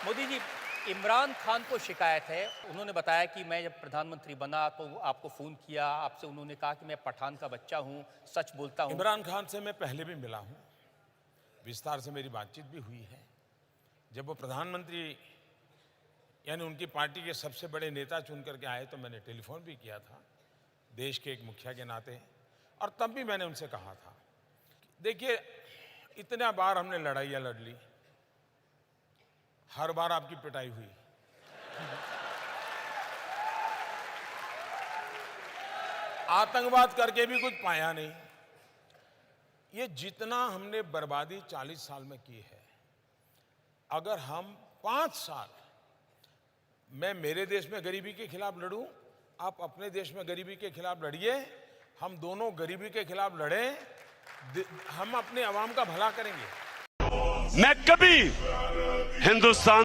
मोदी जी, इमरान खान को शिकायत है। उन्होंने बताया कि मैं जब प्रधानमंत्री बना तो आपको फ़ोन किया, आपसे उन्होंने कहा कि मैं पठान का बच्चा हूँ, सच बोलता हूँ। इमरान खान से मैं पहले भी मिला हूं, विस्तार से मेरी बातचीत भी हुई है। जब वो प्रधानमंत्री यानी उनकी पार्टी के सबसे बड़े नेता चुन करके आए तो मैंने टेलीफोन भी किया था, देश के एक मुखिया के नाते। और तब भी मैंने उनसे कहा था, देखिए इतना बार हमने लड़ाइयाँ लड़ ली, हर बार आपकी पिटाई हुई। आतंकवाद करके भी कुछ पाया नहीं। ये जितना हमने बर्बादी 40 साल में की है, अगर हम 5 साल मैं मेरे देश में गरीबी के खिलाफ लड़ूं, आप अपने देश में गरीबी के खिलाफ लड़िए, हम दोनों गरीबी के खिलाफ लड़ें, हम अपने अवाम का भला करेंगे। मैं कभी हिंदुस्तान